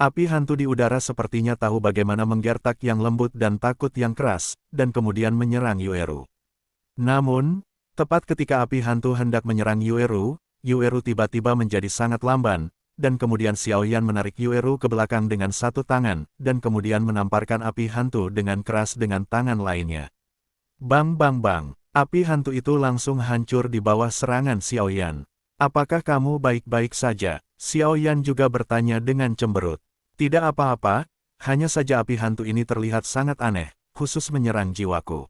Api hantu di udara sepertinya tahu bagaimana menggertak yang lembut dan takut yang keras, dan kemudian menyerang Yueru. Namun, tepat ketika api hantu hendak menyerang Yueru, Yueru tiba-tiba menjadi sangat lamban, dan kemudian Xiaoyan menarik Yueru ke belakang dengan satu tangan, dan kemudian menamparkan api hantu dengan keras dengan tangan lainnya. Bang bang bang, api hantu itu langsung hancur di bawah serangan Xiaoyan. Apakah kamu baik-baik saja? Xiaoyan juga bertanya dengan cemberut. Tidak apa-apa, hanya saja api hantu ini terlihat sangat aneh, khusus menyerang jiwaku.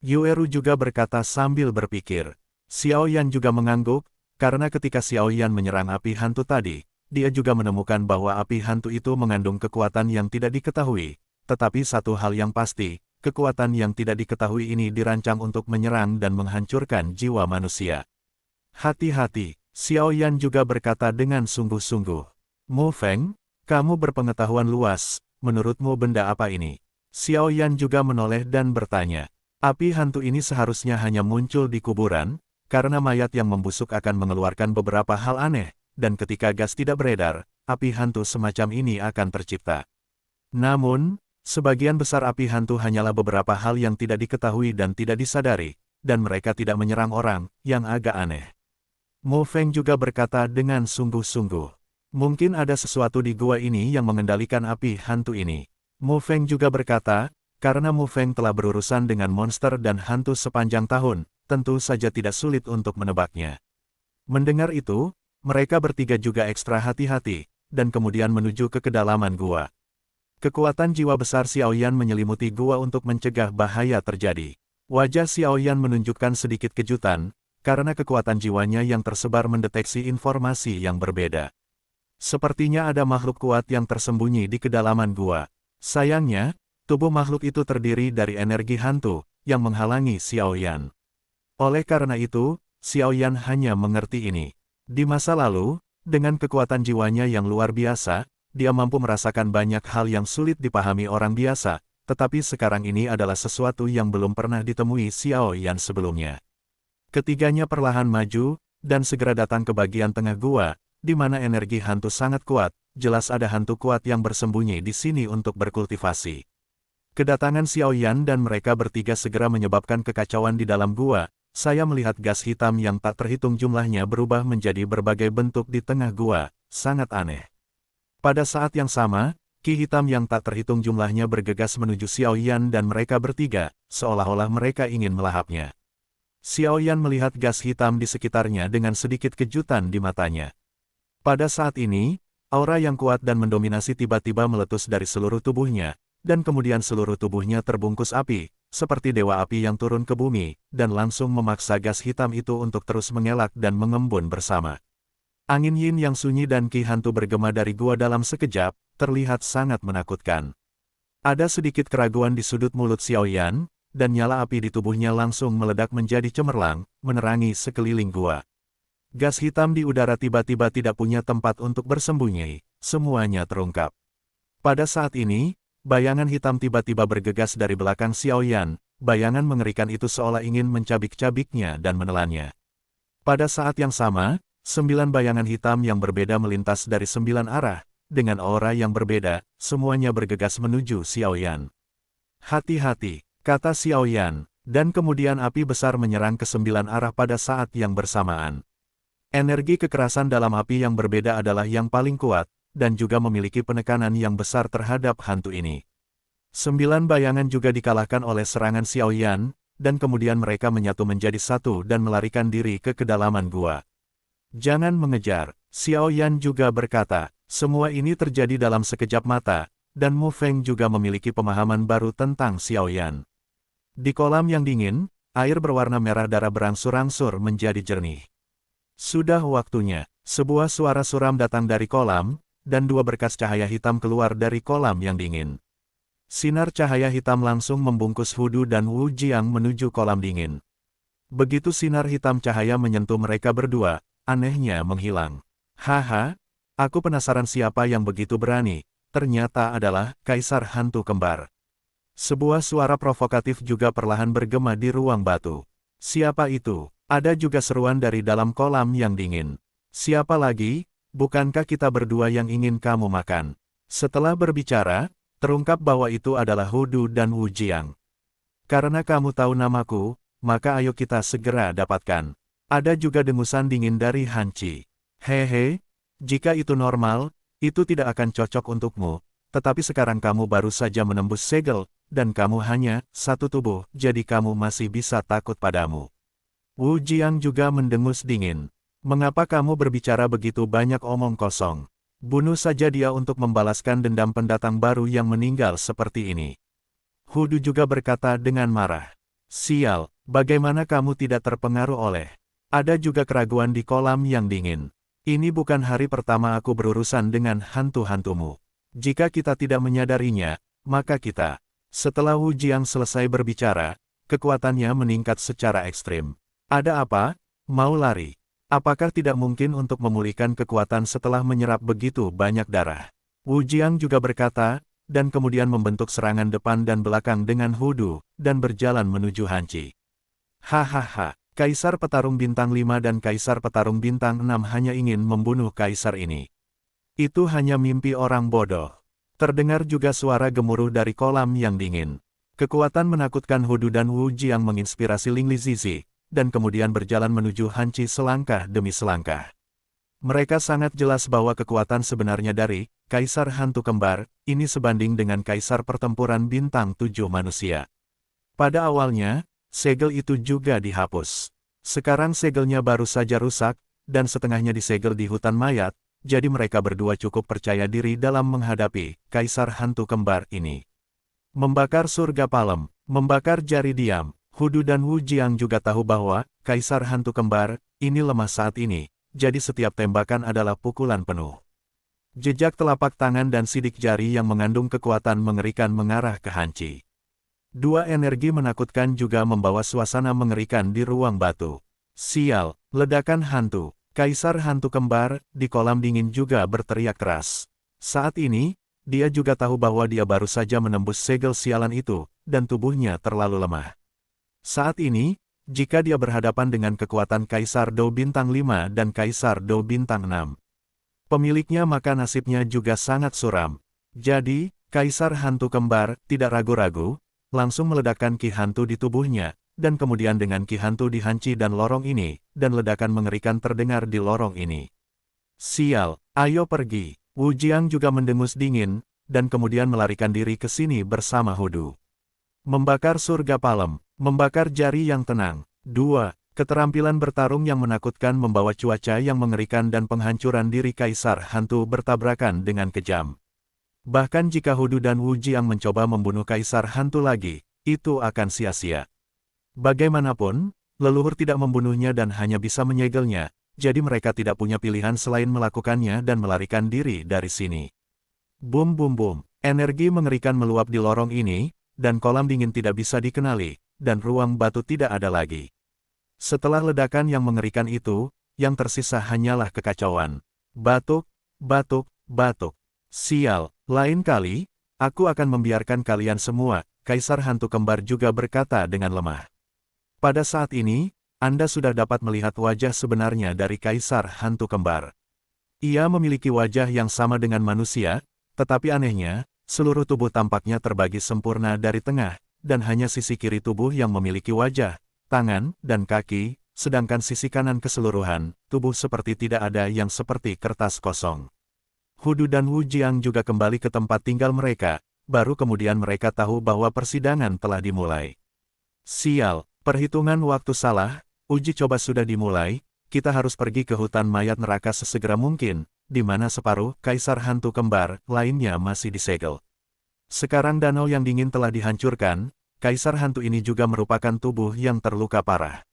Yueru juga berkata sambil berpikir. Xiaoyan juga mengangguk, karena ketika Xiaoyan menyerang api hantu tadi, dia juga menemukan bahwa api hantu itu mengandung kekuatan yang tidak diketahui. Tetapi satu hal yang pasti, kekuatan yang tidak diketahui ini dirancang untuk menyerang dan menghancurkan jiwa manusia. Hati-hati, Xiaoyan juga berkata dengan sungguh-sungguh. Mu Feng, kamu berpengetahuan luas, menurutmu benda apa ini? Xiaoyan juga menoleh dan bertanya. Api hantu ini seharusnya hanya muncul di kuburan, karena mayat yang membusuk akan mengeluarkan beberapa hal aneh, dan ketika gas tidak beredar, api hantu semacam ini akan tercipta. Namun, sebagian besar api hantu hanyalah beberapa hal yang tidak diketahui dan tidak disadari, dan mereka tidak menyerang orang, yang agak aneh. Mu Feng juga berkata dengan sungguh-sungguh. Mungkin ada sesuatu di gua ini yang mengendalikan api hantu ini. Mu Feng juga berkata, karena Mu Feng telah berurusan dengan monster dan hantu sepanjang tahun, tentu saja tidak sulit untuk menebaknya. Mendengar itu, mereka bertiga juga ekstra hati-hati, dan kemudian menuju ke kedalaman gua. Kekuatan jiwa besar Xiaoyan menyelimuti gua untuk mencegah bahaya terjadi. Wajah Xiaoyan menunjukkan sedikit kejutan, karena kekuatan jiwanya yang tersebar mendeteksi informasi yang berbeda. Sepertinya ada makhluk kuat yang tersembunyi di kedalaman gua. Sayangnya, tubuh makhluk itu terdiri dari energi hantu, yang menghalangi Xiaoyan. Oleh karena itu, Xiaoyan hanya mengerti ini. Di masa lalu, dengan kekuatan jiwanya yang luar biasa, dia mampu merasakan banyak hal yang sulit dipahami orang biasa, tetapi sekarang ini adalah sesuatu yang belum pernah ditemui Xiaoyan sebelumnya. Ketiganya perlahan maju, dan segera datang ke bagian tengah gua, di mana energi hantu sangat kuat, jelas ada hantu kuat yang bersembunyi di sini untuk berkultivasi. Kedatangan Xiaoyan dan mereka bertiga segera menyebabkan kekacauan di dalam gua. Saya melihat gas hitam yang tak terhitung jumlahnya berubah menjadi berbagai bentuk di tengah gua, sangat aneh. Pada saat yang sama, ki hitam yang tak terhitung jumlahnya bergegas menuju Xiaoyan dan mereka bertiga, seolah-olah mereka ingin melahapnya. Xiaoyan melihat gas hitam di sekitarnya dengan sedikit kejutan di matanya. Pada saat ini, aura yang kuat dan mendominasi tiba-tiba meletus dari seluruh tubuhnya, dan kemudian seluruh tubuhnya terbungkus api, seperti dewa api yang turun ke bumi, dan langsung memaksa gas hitam itu untuk terus mengelak dan mengembun bersama. Angin yin yang sunyi dan ki hantu bergema dari gua dalam sekejap, terlihat sangat menakutkan. Ada sedikit keraguan di sudut mulut Xiaoyan, dan nyala api di tubuhnya langsung meledak menjadi cemerlang, menerangi sekeliling gua. Gas hitam di udara tiba-tiba tidak punya tempat untuk bersembunyi, semuanya terungkap. Pada saat ini, bayangan hitam tiba-tiba bergegas dari belakang Xiaoyan, bayangan mengerikan itu seolah ingin mencabik-cabiknya dan menelannya. Pada saat yang sama, 9 bayangan hitam yang berbeda melintas dari 9 arah, dengan aura yang berbeda, semuanya bergegas menuju Xiaoyan. Hati-hati, kata Xiaoyan, dan kemudian api besar menyerang ke 9 arah pada saat yang bersamaan. Energi kekerasan dalam api yang berbeda adalah yang paling kuat, dan juga memiliki penekanan yang besar terhadap hantu ini. 9 bayangan juga dikalahkan oleh serangan Xiaoyan, dan kemudian mereka menyatu menjadi satu dan melarikan diri ke kedalaman gua. Jangan mengejar, Xiaoyan juga berkata, semua ini terjadi dalam sekejap mata, dan Mu Feng juga memiliki pemahaman baru tentang Xiaoyan. Di kolam yang dingin, air berwarna merah darah berangsur-angsur menjadi jernih. Sudah waktunya, sebuah suara suram datang dari kolam, dan 2 berkas cahaya hitam keluar dari kolam yang dingin. Sinar cahaya hitam langsung membungkus Hudu dan Wu Jiang menuju kolam dingin. Begitu sinar hitam cahaya menyentuh mereka berdua, anehnya menghilang. Haha, aku penasaran siapa yang begitu berani, ternyata adalah Kaisar Hantu Kembar. Sebuah suara provokatif juga perlahan bergema di ruang batu. Siapa itu? Ada juga seruan dari dalam kolam yang dingin. Siapa lagi? Bukankah kita berdua yang ingin kamu makan? Setelah berbicara, terungkap bahwa itu adalah Hudu dan Wu Jiang. Karena kamu tahu namaku, maka ayo kita segera dapatkan. Ada juga dengusan dingin dari Han Qi. Hehe, jika itu normal, itu tidak akan cocok untukmu. Tetapi sekarang kamu baru saja menembus segel, dan kamu hanya satu tubuh, jadi kamu masih bisa takut padamu. Wu Jiang juga mendengus dingin. Mengapa kamu berbicara begitu banyak omong kosong? Bunuh saja dia untuk membalaskan dendam pendatang baru yang meninggal seperti ini. Hudu juga berkata dengan marah. Sial, bagaimana kamu tidak terpengaruh oleh? Ada juga keraguan di kolam yang dingin. Ini bukan hari pertama aku berurusan dengan hantu-hantumu. Jika kita tidak menyadarinya, maka kita. Setelah Wu Jiang selesai berbicara, kekuatannya meningkat secara ekstrim. Ada apa? Mau lari? Apakah tidak mungkin untuk memulihkan kekuatan setelah menyerap begitu banyak darah? Wu Jiang juga berkata, dan kemudian membentuk serangan depan dan belakang dengan Hudu, dan berjalan menuju Han Qi. Hahaha. Kaisar Petarung Bintang 5 dan Kaisar Petarung Bintang 6 hanya ingin membunuh kaisar ini. Itu hanya mimpi orang bodoh. Terdengar juga suara gemuruh dari kolam yang dingin. Kekuatan menakutkan Hudu dan Wu Jiang menginspirasi Ling Li Zizi, dan kemudian berjalan menuju Han Qi selangkah demi selangkah. Mereka sangat jelas bahwa kekuatan sebenarnya dari Kaisar Hantu Kembar, ini sebanding dengan Kaisar Pertempuran Bintang 7 manusia. Pada awalnya, segel itu juga dihapus. Sekarang segelnya baru saja rusak, dan setengahnya disegel di hutan mayat, jadi mereka berdua cukup percaya diri dalam menghadapi Kaisar Hantu Kembar ini. Membakar surga palem, membakar jari diam, Hudu dan Wu Jiang juga tahu bahwa Kaisar Hantu Kembar ini lemah saat ini, jadi setiap tembakan adalah pukulan penuh. Jejak telapak tangan dan sidik jari yang mengandung kekuatan mengerikan mengarah ke Han Qi. Dua energi menakutkan juga membawa suasana mengerikan di ruang batu. Sial, ledakan hantu. Kaisar Hantu Kembar di kolam dingin juga berteriak keras. Saat ini, dia juga tahu bahwa dia baru saja menembus segel sialan itu, dan tubuhnya terlalu lemah. Saat ini, jika dia berhadapan dengan kekuatan Kaisar Dou Bintang 5 dan Kaisar Dou Bintang 6, pemiliknya maka nasibnya juga sangat suram. Jadi, Kaisar Hantu Kembar tidak ragu-ragu, langsung meledakkan ki hantu di tubuhnya, dan kemudian dengan ki hantu di Han Qi dan lorong ini, dan ledakan mengerikan terdengar di lorong ini. Sial, ayo pergi. Wu Jiang juga mendengus dingin, dan kemudian melarikan diri ke sini bersama Hudu. Membakar surga palem, membakar jari yang tenang. 2. Keterampilan bertarung yang menakutkan membawa cuaca yang mengerikan dan penghancuran diri Kaisar Hantu bertabrakan dengan kejam. Bahkan jika Hudu dan Wu Jiang mencoba membunuh Kaisar Hantu lagi, itu akan sia-sia. Bagaimanapun, leluhur tidak membunuhnya dan hanya bisa menyegelnya, jadi mereka tidak punya pilihan selain melakukannya dan melarikan diri dari sini. Bum bum bum, energi mengerikan meluap di lorong ini, dan kolam dingin tidak bisa dikenali, dan ruang batu tidak ada lagi. Setelah ledakan yang mengerikan itu, yang tersisa hanyalah kekacauan. Batuk, batuk, batuk. Sial, lain kali, aku akan membiarkan kalian semua, Kaisar Hantu Kembar juga berkata dengan lemah. Pada saat ini, Anda sudah dapat melihat wajah sebenarnya dari Kaisar Hantu Kembar. Ia memiliki wajah yang sama dengan manusia, tetapi anehnya, seluruh tubuh tampaknya terbagi sempurna dari tengah, dan hanya sisi kiri tubuh yang memiliki wajah, tangan, dan kaki, sedangkan sisi kanan keseluruhan, tubuh seperti tidak ada yang seperti kertas kosong. Hudu dan Wu Jiang juga kembali ke tempat tinggal mereka, baru kemudian mereka tahu bahwa persidangan telah dimulai. Sial, perhitungan waktu salah, uji coba sudah dimulai, kita harus pergi ke hutan mayat neraka sesegera mungkin, di mana separuh Kaisar Hantu Kembar lainnya masih disegel. Sekarang danau yang dingin telah dihancurkan, Kaisar Hantu ini juga merupakan tubuh yang terluka parah.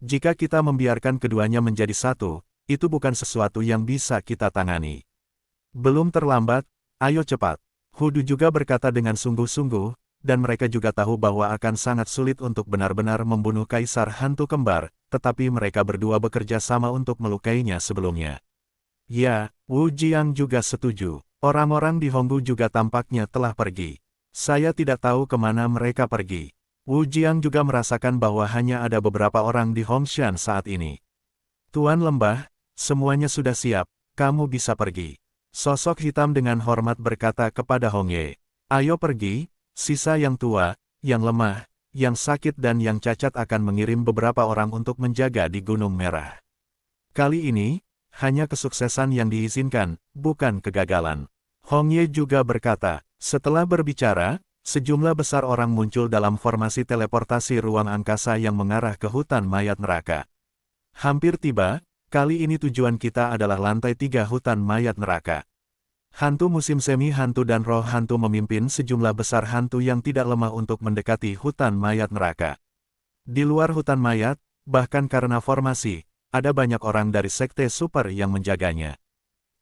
Jika kita membiarkan keduanya menjadi satu, itu bukan sesuatu yang bisa kita tangani. Belum terlambat, ayo cepat. Hudu juga berkata dengan sungguh-sungguh, dan mereka juga tahu bahwa akan sangat sulit untuk benar-benar membunuh Kaisar Hantu Kembar, tetapi mereka berdua bekerja sama untuk melukainya sebelumnya. Ya, Wu Jiang juga setuju. Orang-orang di Honggu juga tampaknya telah pergi. Saya tidak tahu kemana mereka pergi. Wu Jiang juga merasakan bahwa hanya ada beberapa orang di Hongshan saat ini. Tuan Lembah, semuanya sudah siap, kamu bisa pergi. Sosok hitam dengan hormat berkata kepada Hong Ye, "Ayo pergi, sisa yang tua, yang lemah, yang sakit dan yang cacat akan mengirim beberapa orang untuk menjaga di Gunung Merah. Kali ini, hanya kesuksesan yang diizinkan, bukan kegagalan." Hong Ye juga berkata, setelah berbicara, sejumlah besar orang muncul dalam formasi teleportasi ruang angkasa yang mengarah ke hutan mayat neraka. Hampir tiba, kali ini tujuan kita adalah lantai 3 hutan mayat neraka. Hantu musim semi hantu dan roh hantu memimpin sejumlah besar hantu yang tidak lemah untuk mendekati hutan mayat neraka. Di luar hutan mayat, bahkan karena formasi, ada banyak orang dari sekte super yang menjaganya.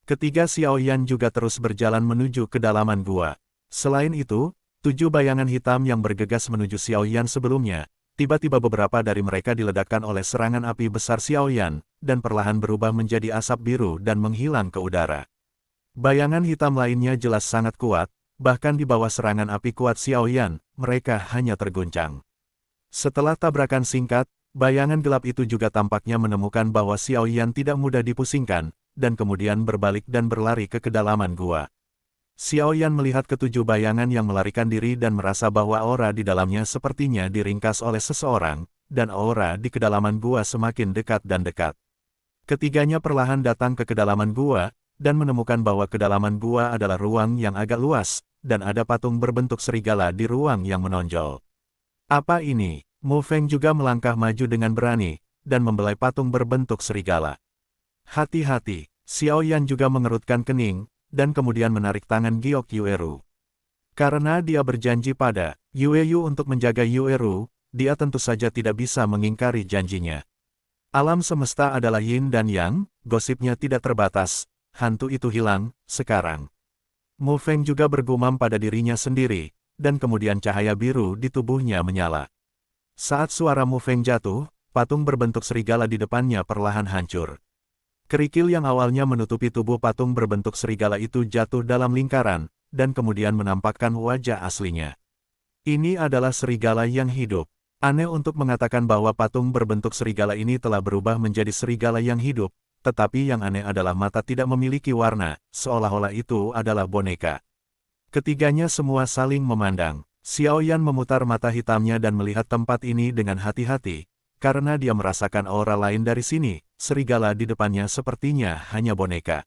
Ketiga Xiao Yan juga terus berjalan menuju kedalaman gua. Selain itu, 7 bayangan hitam yang bergegas menuju Xiao Yan sebelumnya, tiba-tiba beberapa dari mereka diledakkan oleh serangan api besar Xiao Yan, dan perlahan berubah menjadi asap biru dan menghilang ke udara. Bayangan hitam lainnya jelas sangat kuat, bahkan di bawah serangan api kuat Xiao Yan, mereka hanya terguncang. Setelah tabrakan singkat, bayangan gelap itu juga tampaknya menemukan bahwa Xiao Yan tidak mudah dipusingkan, dan kemudian berbalik dan berlari ke kedalaman gua. Xiao Yan melihat ketujuh bayangan yang melarikan diri dan merasa bahwa aura di dalamnya sepertinya diringkas oleh seseorang, dan aura di kedalaman gua semakin dekat dan dekat. Ketiganya perlahan datang ke kedalaman gua, dan menemukan bahwa kedalaman gua adalah ruang yang agak luas, dan ada patung berbentuk serigala di ruang yang menonjol. Apa ini? Mu Feng juga melangkah maju dengan berani, dan membelai patung berbentuk serigala. Hati-hati, Xiao Yan juga mengerutkan kening, dan kemudian menarik tangan Giok Yueru. Karena dia berjanji pada Yueyu untuk menjaga Yueru, dia tentu saja tidak bisa mengingkari janjinya. Alam semesta adalah yin dan yang, gosipnya tidak terbatas. Hantu itu hilang, sekarang. Mu Feng juga bergumam pada dirinya sendiri, dan kemudian cahaya biru di tubuhnya menyala. Saat suara Mu Feng jatuh, patung berbentuk serigala di depannya perlahan hancur. Kerikil yang awalnya menutupi tubuh patung berbentuk serigala itu jatuh dalam lingkaran, dan kemudian menampakkan wajah aslinya. Ini adalah serigala yang hidup. Aneh untuk mengatakan bahwa patung berbentuk serigala ini telah berubah menjadi serigala yang hidup, tetapi yang aneh adalah mata tidak memiliki warna, seolah-olah itu adalah boneka. Ketiganya semua saling memandang. Xiao Yan memutar mata hitamnya dan melihat tempat ini dengan hati-hati, karena dia merasakan aura lain dari sini, serigala di depannya sepertinya hanya boneka.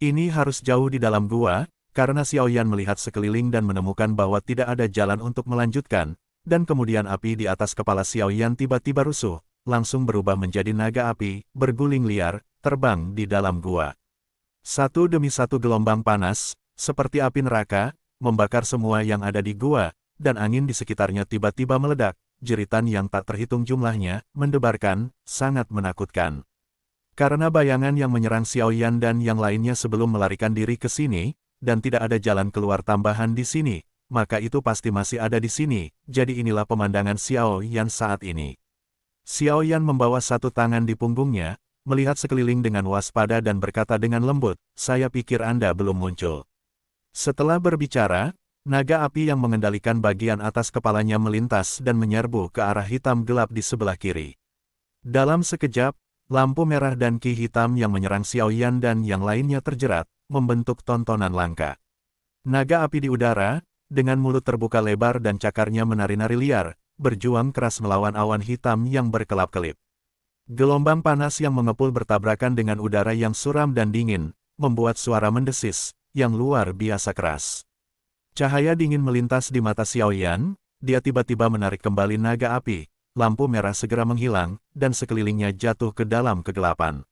Ini harus jauh di dalam gua, karena Xiao Yan melihat sekeliling dan menemukan bahwa tidak ada jalan untuk melanjutkan, dan kemudian api di atas kepala Xiao Yan tiba-tiba rusuh, langsung berubah menjadi naga api, berguling liar, terbang di dalam gua. Satu demi satu gelombang panas, seperti api neraka, membakar semua yang ada di gua, dan angin di sekitarnya tiba-tiba meledak, jeritan yang tak terhitung jumlahnya, mendebarkan, sangat menakutkan. Karena bayangan yang menyerang Xiao Yan dan yang lainnya sebelum melarikan diri ke sini, dan tidak ada jalan keluar tambahan di sini, maka itu pasti masih ada di sini, jadi inilah pemandangan Xiao Yan saat ini. Xiao Yan membawa satu tangan di punggungnya, melihat sekeliling dengan waspada dan berkata dengan lembut, "Saya pikir Anda belum muncul." Setelah berbicara, naga api yang mengendalikan bagian atas kepalanya melintas dan menyerbu ke arah hitam gelap di sebelah kiri. Dalam sekejap, lampu merah dan ki hitam yang menyerang Xiao Yan dan yang lainnya terjerat, membentuk tontonan langka. Naga api di udara, dengan mulut terbuka lebar dan cakarnya menari-nari liar, berjuang keras melawan awan hitam yang berkelap-kelip. Gelombang panas yang mengepul bertabrakan dengan udara yang suram dan dingin, membuat suara mendesis, yang luar biasa keras. Cahaya dingin melintas di mata Xiao Yan, dia tiba-tiba menarik kembali naga api, lampu merah segera menghilang, dan sekelilingnya jatuh ke dalam kegelapan.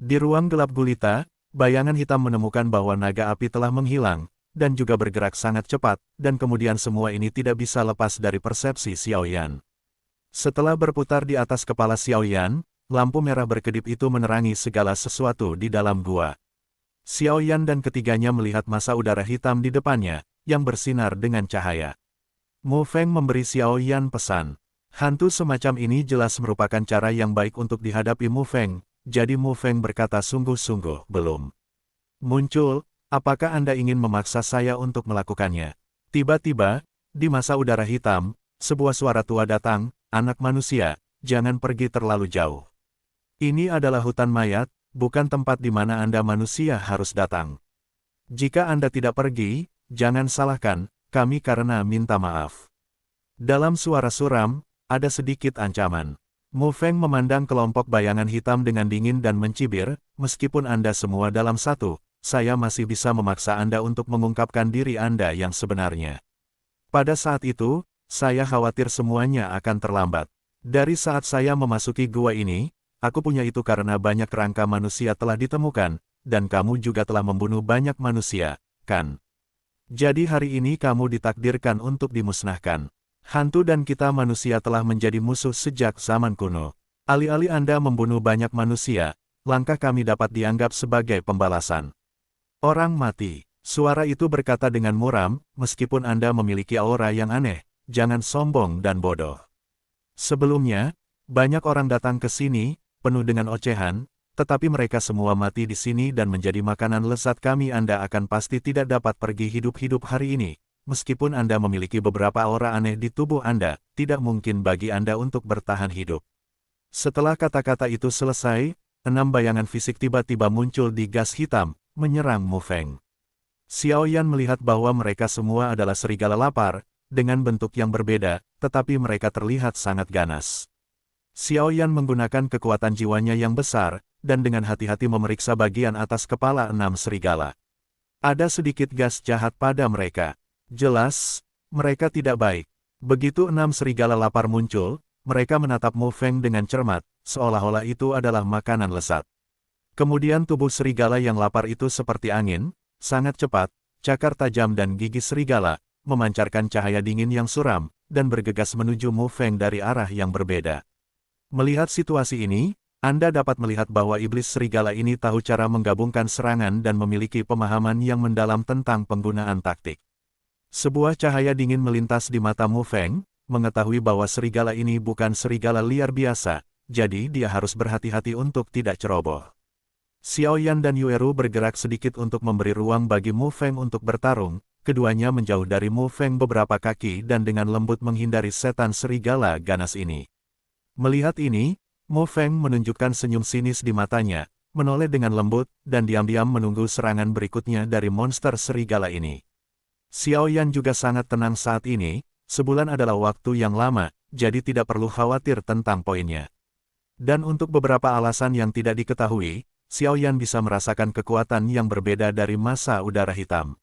Di ruang gelap gulita, bayangan hitam menemukan bahwa naga api telah menghilang, dan juga bergerak sangat cepat, dan kemudian semua ini tidak bisa lepas dari persepsi Xiao Yan. Setelah berputar di atas kepala Xiao Yan, lampu merah berkedip itu menerangi segala sesuatu di dalam gua. Xiao Yan dan ketiganya melihat masa udara hitam di depannya, yang bersinar dengan cahaya. Mu Feng memberi Xiao Yan pesan. Hantu semacam ini jelas merupakan cara yang baik untuk dihadapi Mu Feng, jadi Mu Feng berkata sungguh-sungguh, "Belum muncul, apakah Anda ingin memaksa saya untuk melakukannya?" Tiba-tiba, di masa udara hitam, sebuah suara tua datang, "Anak manusia, jangan pergi terlalu jauh. Ini adalah hutan mayat, bukan tempat di mana Anda manusia harus datang." Jika Anda tidak pergi, jangan salahkan kami karena minta maaf. Dalam suara suram, ada sedikit ancaman. Mu Feng memandang kelompok bayangan hitam dengan dingin dan mencibir, meskipun Anda semua dalam satu, saya masih bisa memaksa Anda untuk mengungkapkan diri Anda yang sebenarnya. Pada saat itu, saya khawatir semuanya akan terlambat. Dari saat saya memasuki gua ini, aku punya itu karena banyak kerangka manusia telah ditemukan, dan kamu juga telah membunuh banyak manusia, kan? Jadi hari ini kamu ditakdirkan untuk dimusnahkan. Hantu dan kita manusia telah menjadi musuh sejak zaman kuno. Alih-alih Anda membunuh banyak manusia, langkah kami dapat dianggap sebagai pembalasan. Orang mati. Suara itu berkata dengan muram, meskipun Anda memiliki aura yang aneh, jangan sombong dan bodoh. Sebelumnya, banyak orang datang ke sini, penuh dengan ocehan, tetapi mereka semua mati di sini dan menjadi makanan lezat kami. Anda akan pasti tidak dapat pergi hidup-hidup hari ini. Meskipun Anda memiliki beberapa aura aneh di tubuh Anda, tidak mungkin bagi Anda untuk bertahan hidup. Setelah kata-kata itu selesai, 6 bayangan fisik tiba-tiba muncul di gas hitam, menyerang Mu Feng. Xiao Yan melihat bahwa mereka semua adalah serigala lapar, dengan bentuk yang berbeda, tetapi mereka terlihat sangat ganas. Xiao Yan menggunakan kekuatan jiwanya yang besar, dan dengan hati-hati memeriksa bagian atas kepala 6 serigala. Ada sedikit gas jahat pada mereka. Jelas, mereka tidak baik. Begitu 6 serigala lapar muncul, mereka menatap Mu Feng dengan cermat, seolah-olah itu adalah makanan lezat. Kemudian tubuh serigala yang lapar itu seperti angin, sangat cepat, cakar tajam dan gigi serigala, memancarkan cahaya dingin yang suram, dan bergegas menuju Mu Feng dari arah yang berbeda. Melihat situasi ini, Anda dapat melihat bahwa iblis serigala ini tahu cara menggabungkan serangan dan memiliki pemahaman yang mendalam tentang penggunaan taktik. Sebuah cahaya dingin melintas di mata Mu Feng, mengetahui bahwa serigala ini bukan serigala liar biasa, jadi dia harus berhati-hati untuk tidak ceroboh. Xiao Yan dan Yueru bergerak sedikit untuk memberi ruang bagi Mu Feng untuk bertarung, keduanya menjauh dari Mu Feng beberapa kaki dan dengan lembut menghindari setan serigala ganas ini. Melihat ini, Mu Feng menunjukkan senyum sinis di matanya, menoleh dengan lembut, dan diam-diam menunggu serangan berikutnya dari monster serigala ini. Xiao Yan juga sangat tenang saat ini, sebulan adalah waktu yang lama, jadi tidak perlu khawatir tentang poinnya. Dan untuk beberapa alasan yang tidak diketahui, Xiao Yan bisa merasakan kekuatan yang berbeda dari masa udara hitam.